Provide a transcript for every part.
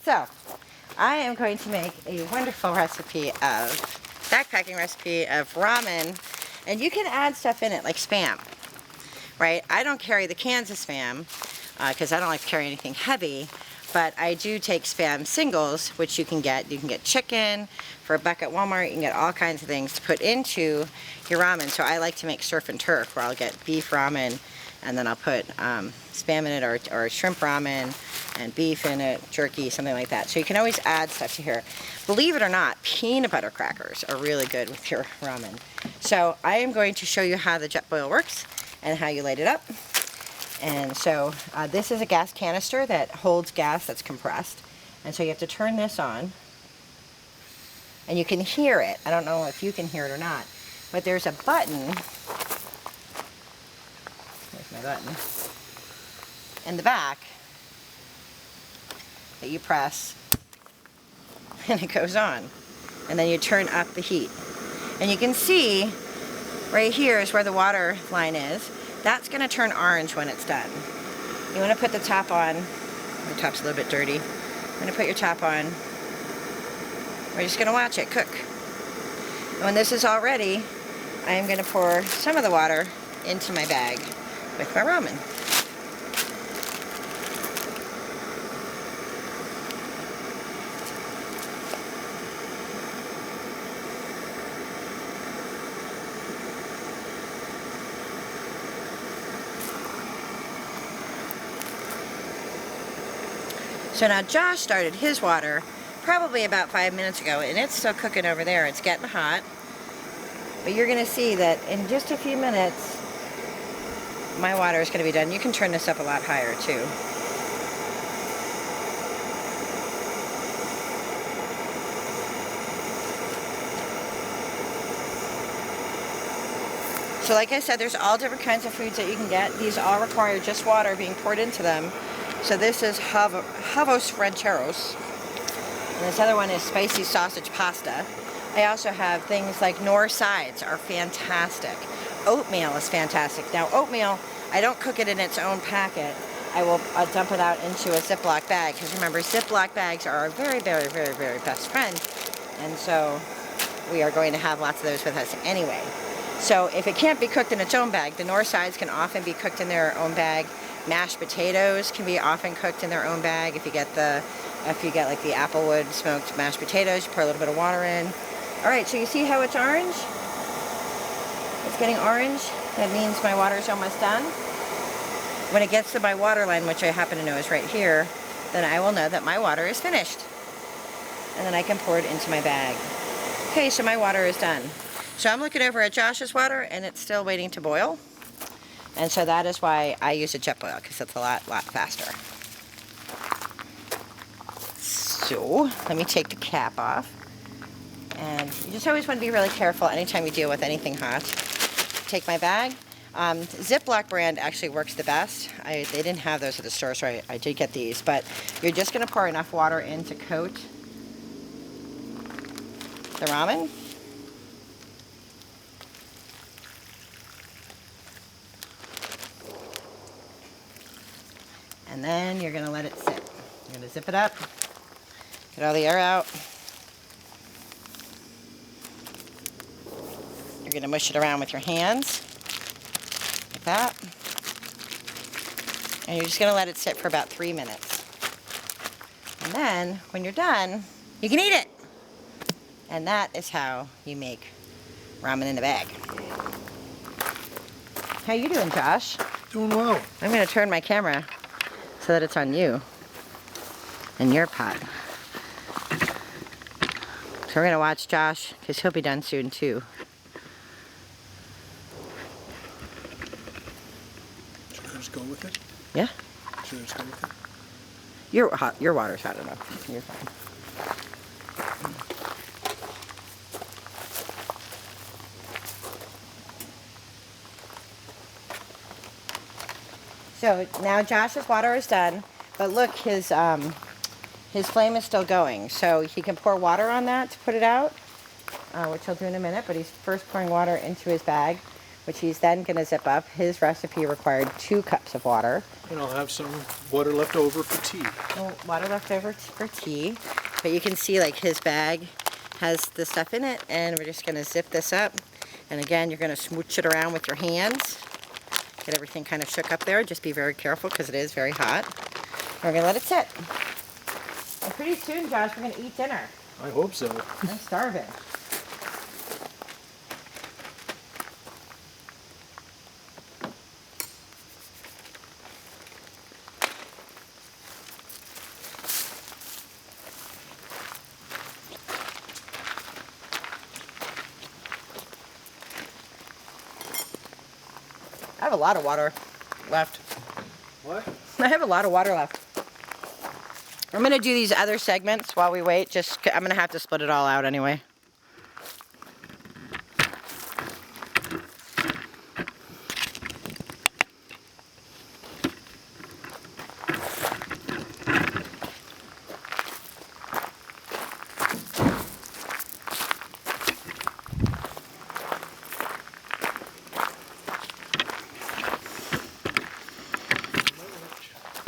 So, I am going to make a wonderful recipe backpacking recipe of ramen, and you can add stuff in it like Spam, right? I don't carry the cans of Spam because I don't like to carry anything heavy, but I do take Spam singles, which you can get. You can get chicken for $1 at Walmart. You can get all kinds of things to put into your ramen. So I like to make surf and turf, where I'll get beef ramen, and then I'll put Spam in it, or shrimp ramen, and beef in it, jerky, something like that. So you can always add stuff to here. Believe it or not, peanut butter crackers are really good with your ramen. So I am going to show you how the jet boil works and how you light it up. And so this is a gas canister that holds gas that's compressed. And so you have to turn this on. And you can hear it. I don't know if you can hear it or not. But there's a button. There's my button. In the back that you press. And it goes on. And then you turn up the heat. And you can see right here is where the water line is. That's going to turn orange when it's done. You want to put the top on. The top's a little bit dirty. I'm going to put your top on. We're just going to watch it cook. And when this is all ready, I am going to pour some of the water into my bag with my ramen. So now Josh started his water probably about 5 minutes ago, and it's still cooking over there. It's getting hot. But you're going to see that in just a few minutes, my water is going to be done. You can turn this up a lot higher too. So like I said, there's all different kinds of foods that you can get. These all require just water being poured into them. So this is Havos Rancheros. And this other one is spicy sausage pasta. I also have things like Knorr sides are fantastic. Oatmeal is fantastic. Now oatmeal, I don't cook it in its own packet. I'll dump it out into a Ziploc bag, because remember, Ziploc bags are our very, very, very, very best friend. And so we are going to have lots of those with us anyway. So if it can't be cooked in its own bag, the Knorr sides can often be cooked in their own bag. Mashed potatoes can be often cooked in their own bag. If you get like the Applewood smoked mashed potatoes, you pour a little bit of water in. All right, so you see how it's orange? It's getting orange. That means my water is almost done. When it gets to my water line, which I happen to know is right here, then I will know that my water is finished. And then I can pour it into my bag. Okay, so my water is done. So I'm looking over at Josh's water, and it's still waiting to boil. And so that is why I use a jet boil, because it's a lot faster. So let me take the cap off. And you just always want to be really careful anytime you deal with anything hot. Take my bag. Ziploc brand actually works the best. They didn't have those at the store, so I did get these. But you're just going to pour enough water in to coat the ramen. And then you're going to let it sit. You're going to zip it up, get all the air out. You're going to mush it around with your hands, like that. And you're just going to let it sit for about 3 minutes. And then, when you're done, you can eat it. And that is how you make ramen in a bag. How you doing, Josh? Doing well. I'm going to turn my camera so that it's on you and your pot. So we're going to watch Josh, because he'll be done soon too. Should I just go with it? Yeah? Should I just go with it? Your water's hot enough. You're fine. So now Josh's water is done, but look, his flame is still going. So he can pour water on that to put it out, which he'll do in a minute, but he's first pouring water into his bag. which he's then going to zip up. His recipe required 2 cups of water. And I'll have some water left over for tea. Water left over for tea. But you can see like his bag has the stuff in it, and we're just going to zip this up. And again, you're going to smooch it around with your hands. Get everything kind of shook up there. Just be very careful because it is very hot. We're going to let it sit. And pretty soon, Josh, we're going to eat dinner. I hope so. I'm starving. I have a lot of water left. What? I have a lot of water left. I'm going to do these other segments while we wait. I'm going to have to split it all out anyway.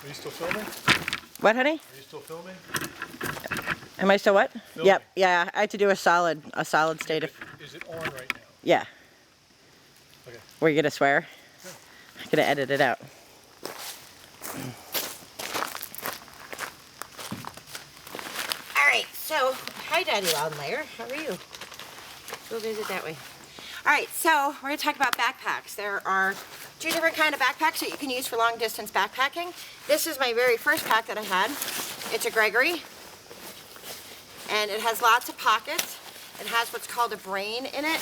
Are you still filming? What, honey? Are you still filming? Am I still what? Filming. Yep. Yeah, I had to do a solid state of... Is it on right now? Yeah. Okay. Were you going to swear? Yeah. I'm going to edit it out. Alright, so, hi Daddy Loudonlayer. How are you? We'll visit that way. Alright, so we're going to talk about backpacks. There are 2 different kind of backpacks that you can use for long distance backpacking. This is my very first pack that I had. It's a Gregory. And it has lots of pockets. It has what's called a brain in it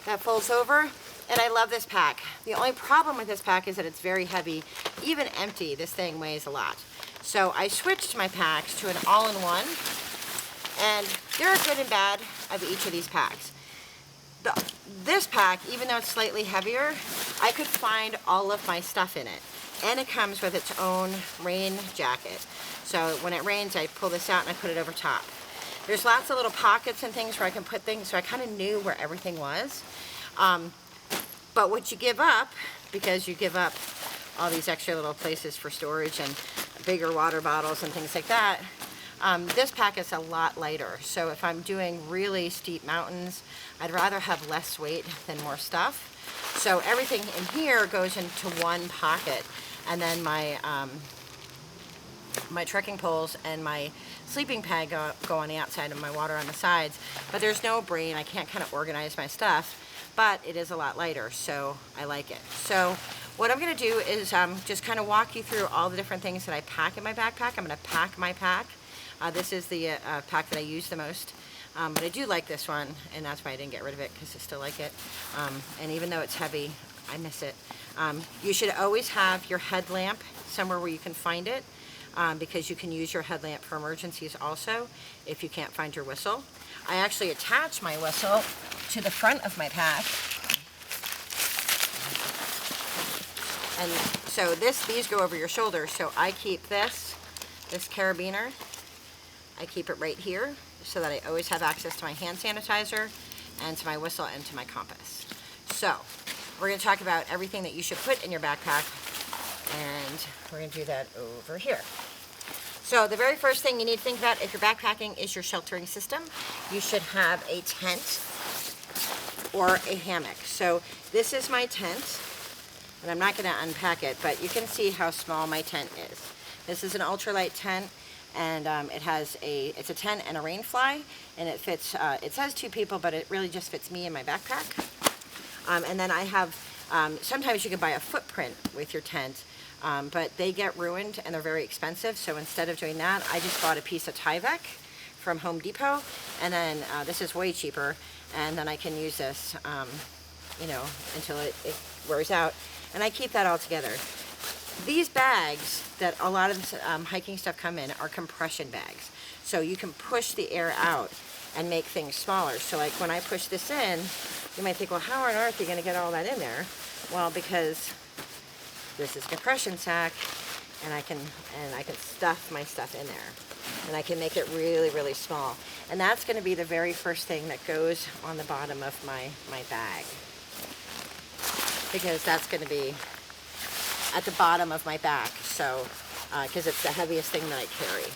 that folds over. And I love this pack. The only problem with this pack is that it's very heavy. Even empty, this thing weighs a lot. So I switched my packs to an all-in-one. And there are good and bad of each of these packs. This pack, even though it's slightly heavier, I could find all of my stuff in it. And it comes with its own rain jacket. So when it rains, I pull this out and I put it over top. There's lots of little pockets and things where I can put things, so I kind of knew where everything was. But what you give up, because you give up all these extra little places for storage and bigger water bottles and things like that, this pack is a lot lighter. So if I'm doing really steep mountains, I'd rather have less weight than more stuff. So everything in here goes into one pocket, and then my my trekking poles and my sleeping pad go on the outside and my water on the sides. But there's no brain. I can't kind of organize my stuff, but it is a lot lighter, so I like it. So what I'm going to do is just kind of walk you through all the different things that I pack in my backpack. I'm going to pack my pack. This is the pack that I use the most. But I do like this one, and that's why I didn't get rid of it, because I still like it. And even though it's heavy, I miss it. You should always have your headlamp somewhere where you can find it, because you can use your headlamp for emergencies also if you can't find your whistle. I actually attach my whistle to the front of my pack. And so these go over your shoulders, so I keep this carabiner, I keep it right here, so that I always have access to my hand sanitizer and to my whistle and to my compass. So we're going to talk about everything that you should put in your backpack, and we're going to do that over here. So the very first thing you need to think about if you're backpacking is your sheltering system. You should have a tent or a hammock. So this is my tent, and I'm not going to unpack it, but you can see how small my tent is. This is an ultralight tent. And it's a tent and a rain fly, and it fits, it says 2 people, but it really just fits me in my backpack. And then I have, sometimes you can buy a footprint with your tent, but they get ruined and they're very expensive. So instead of doing that, I just bought a piece of Tyvek from Home Depot, and then this is way cheaper, and then I can use this, you know, until it wears out, and I keep that all together. These bags that a lot of hiking stuff come in are compression bags. So you can push the air out and make things smaller. So like when I push this in, you might think, well, how on earth are you going to get all that in there? Well, because this is a compression sack, and I can stuff my stuff in there. And I can make it really, really small. And that's going to be the very first thing that goes on the bottom of my bag. because that's going to be at the bottom of my back, so because it's the heaviest thing that I carry.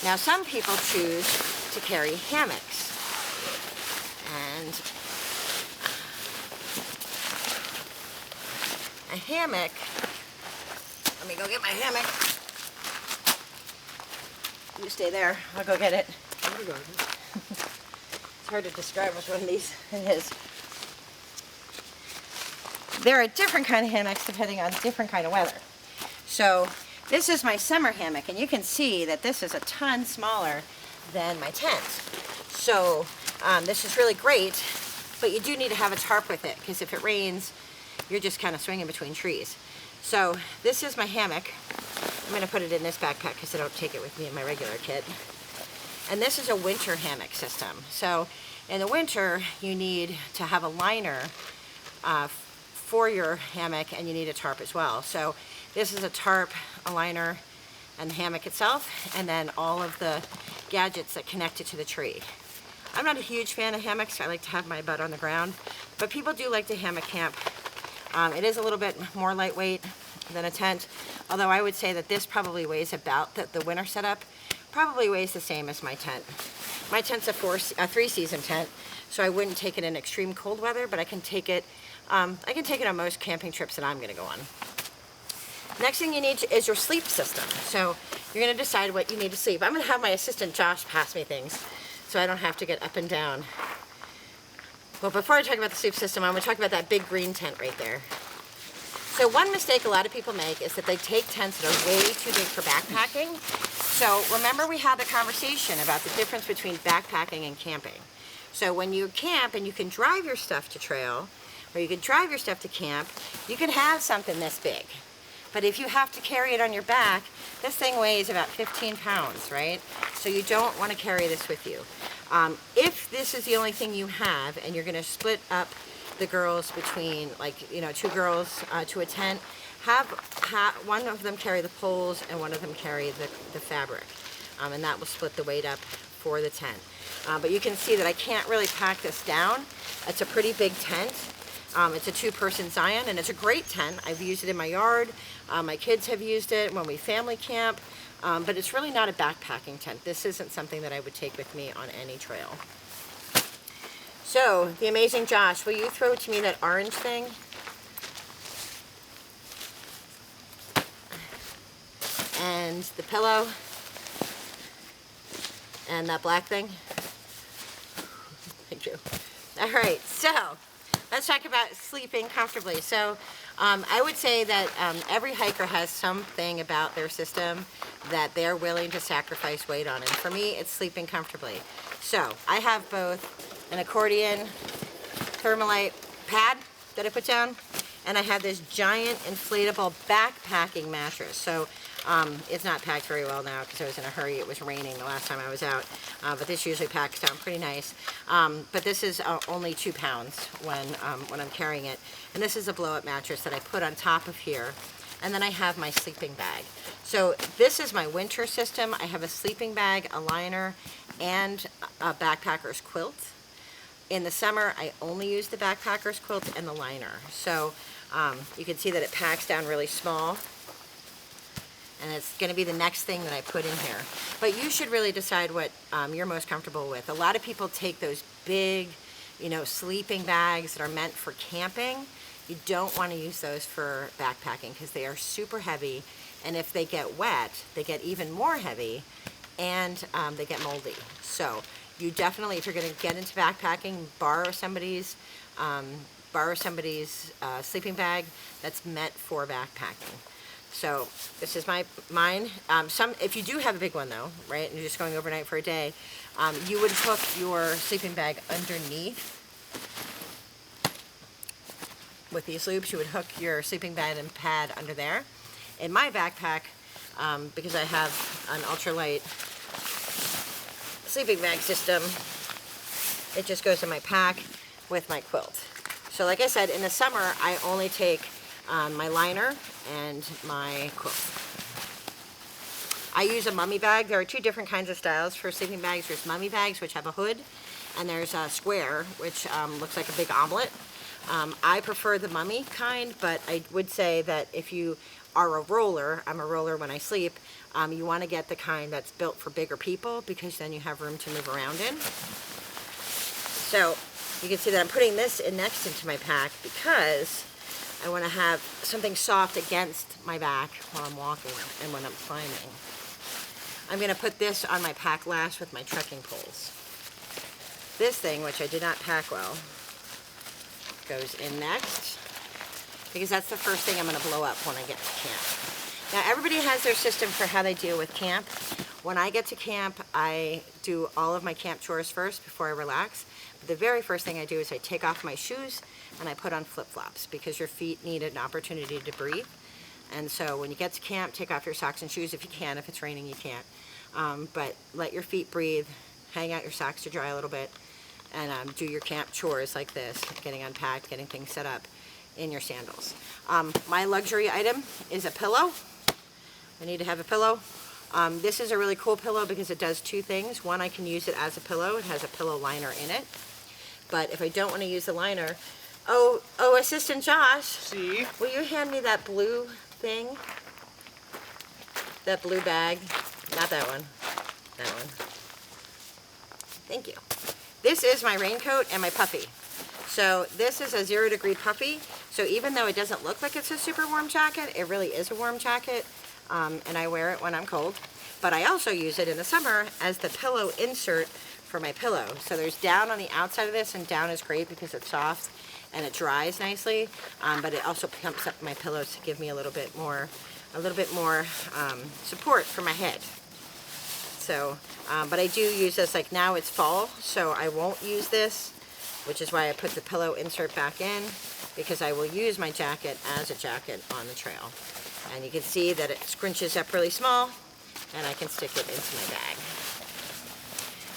Now some people choose to carry hammocks, and a hammock, let me go get my hammock. You stay there, I'll go get it. It's hard to describe with one of these. It is. There are different kind of hammocks depending on different kind of weather. So this is my summer hammock, and you can see that this is a ton smaller than my tent. So this is really great, but you do need to have a tarp with it, because if it rains, you're just kind of swinging between trees. So this is my hammock. I'm going to put it in this backpack because I don't take it with me in my regular kit. And this is a winter hammock system. So in the winter, you need to have a liner for your hammock, and you need a tarp as well. So this is a tarp, a liner, and the hammock itself, and then all of the gadgets that connect it to the tree. I'm not a huge fan of hammocks. I like to have my butt on the ground, but people do like to hammock camp. It is a little bit more lightweight than a tent, although I would say that this probably weighs about, the winter setup probably weighs the same as my tent. My tent's a 3-season tent, so I wouldn't take it in extreme cold weather, but I can take it on most camping trips that I'm going to go on. Next thing you need is your sleep system. So you're going to decide what you need to sleep. I'm going to have my assistant Josh pass me things so I don't have to get up and down. Well, before I talk about the sleep system, I'm going to talk about that big green tent right there. So one mistake a lot of people make is that they take tents that are way too big for backpacking. So remember, we had the conversation about the difference between backpacking and camping. So when you camp and you can drive your stuff to trail, or you can drive your stuff to camp, you can have something this big. But if you have to carry it on your back, this thing weighs about 15 pounds, right? So you don't want to carry this with you. If this is the only thing you have, and you're going to split up the girls between, like, you know, 2 girls to a tent, have one of them carry the poles and one of them carry the fabric, and that will split the weight up for the tent. But you can see that I can't really pack this down. It's a pretty big tent. It's a 2-person Zion, and it's a great tent. I've used it in my yard. My kids have used it when we family camp, but it's really not a backpacking tent. This isn't something that I would take with me on any trail. So, the amazing Josh, will you throw to me that orange thing? And the pillow? And that black thing? Thank you. All right, so let's talk about sleeping comfortably. So I would say that every hiker has something about their system that they're willing to sacrifice weight on. And for me, it's sleeping comfortably. So I have both an accordion thermalite pad that I put down, and I have this giant inflatable backpacking mattress. So it's not packed very well now because I was in a hurry. It was raining the last time I was out, but this usually packs down pretty nice. But this is only 2 pounds when I'm carrying it. And this is a blow-up mattress that I put on top of here. And then I have my sleeping bag. So this is my winter system. I have a sleeping bag, a liner, and a backpacker's quilt. In the summer, I only use the backpacker's quilt and the liner. So you can see that it packs down really small. And it's going to be the next thing that I put in here. But you should really decide what you're most comfortable with. A lot of people take those big, you know, sleeping bags that are meant for camping. You don't want to use those for backpacking because they are super heavy. And if they get wet, they get even more heavy, and they get moldy. So you definitely, if you're going to get into backpacking, borrow somebody's sleeping bag that's meant for backpacking. So this is mine. If you do have a big one though, right, and you're just going overnight for a day, you would hook your sleeping bag underneath. With these loops, you would hook your sleeping bag and pad under there. In my backpack, because I have an ultralight sleeping bag system, it just goes in my pack with my quilt. So like I said, in the summer, I only take my liner and my quilt. I use a mummy bag. There are 2 different kinds of styles for sleeping bags. There's mummy bags, which have a hood, and there's a square, which looks like a big omelet. I prefer the mummy kind, but I would say that if you are a roller, I'm a roller when I sleep, you want to get the kind that's built for bigger people because then you have room to move around in. So you can see that I'm putting this in next into my pack because I want to have something soft against my back while I'm walking and when I'm climbing. I'm going to put this on my pack last with my trekking poles. This thing, which I did not pack well, goes in next because that's the first thing I'm going to blow up when I get to camp. Now everybody has their system for how they deal with camp. When I get to camp, I do all of my camp chores first before I relax. But the very first thing I do is I take off my shoes and I put on flip-flops because your feet need an opportunity to breathe. And so when you get to camp, take off your socks and shoes if you can. If it's raining, you can't. But let your feet breathe, hang out your socks to dry a little bit, and do your camp chores like this, getting unpacked, getting things set up in your sandals. My luxury item is a pillow. I need to have a pillow. This is a really cool pillow because it does two things. One, I can use it as a pillow. It has a pillow liner in it. But if I don't want to use the liner, oh, Assistant Josh, See? will you hand me that blue thing? That blue bag? Not that one. That one. Thank you. This is my raincoat and my puffy. So this is a 0-degree puffy. So even though it doesn't look like it's a super warm jacket, it really is a warm jacket. And I wear it when I'm cold. But I also use it in the summer as the pillow insert for my pillow. So there's down on the outside of this, and down is great because it's soft and it dries nicely. But it also pumps up my pillows to give me a little bit more support for my head. So, but I do use this, like now it's fall, so I won't use this, which is why I put the pillow insert back in, because I will use my jacket as a jacket on the trail. And you can see that it scrunches up really small, and I can stick it into my bag.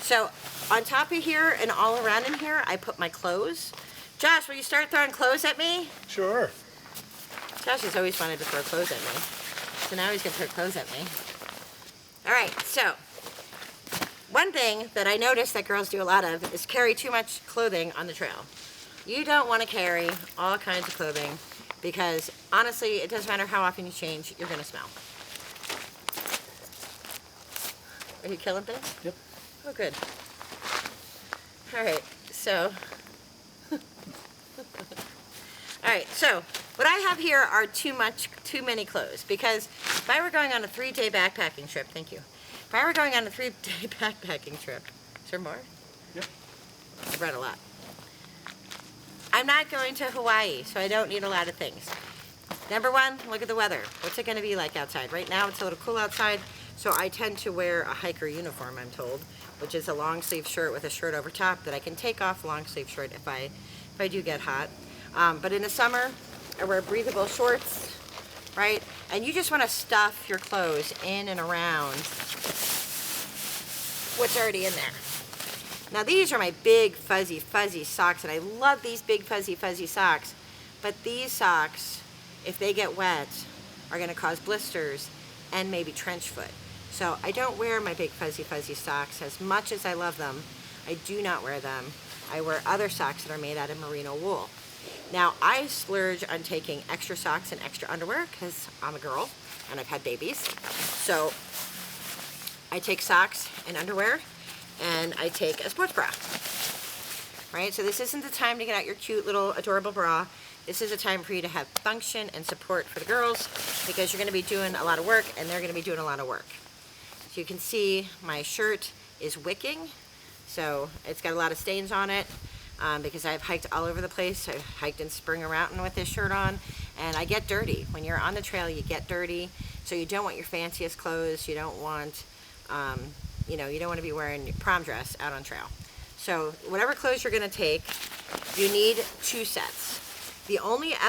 So on top of here and all around in here, I put my clothes. Josh, will you start throwing clothes at me? Sure. Josh has always wanted to throw clothes at me. So now he's going to throw clothes at me. All right, so one thing that I notice that girls do a lot of is carry too much clothing on the trail. You don't want to carry all kinds of clothing because honestly, it doesn't matter how often you change, you're going to smell. Are you killing things? Yep. Oh, good. All right, so. All right, so what I have here are too many clothes because if I were going on a 3-day backpacking trip, thank you. If I were going on a 3-day backpacking trip, is there more? Yep. I've read a lot. I'm not going to Hawaii, so I don't need a lot of things. Number one, look at the weather. What's it going to be like outside? Right now it's a little cool outside, so I tend to wear a hiker uniform, I'm told, which is a long sleeve shirt with a shirt over top that I can take off long sleeve shirt if I do get hot. But in the summer, I wear breathable shorts, right? And you just want to stuff your clothes in and around what's already in there. Now these are my big fuzzy socks, and I love these big fuzzy socks, but these socks, if they get wet, are going to cause blisters and maybe trench foot. So I don't wear my big fuzzy socks. As much as I love them, I do not wear them. I wear other socks that are made out of merino wool. Now I splurge on taking extra socks and extra underwear because I'm a girl and I've had babies. So I take socks and underwear, and I take a sports bra, right? So this isn't the time to get out your cute little adorable bra. This is a time for you to have function and support for the girls because you're going to be doing a lot of work and they're going to be doing a lot of work. So you can see my shirt is wicking, so it's got a lot of stains on it because I've hiked all over the place. I've hiked in spring or mountain with this shirt on, and I get dirty. When you're on the trail, you get dirty, so you don't want your fanciest clothes. You don't want you don't want to be wearing your prom dress out on trail. So whatever clothes you're going to take, you need 2 sets. The only other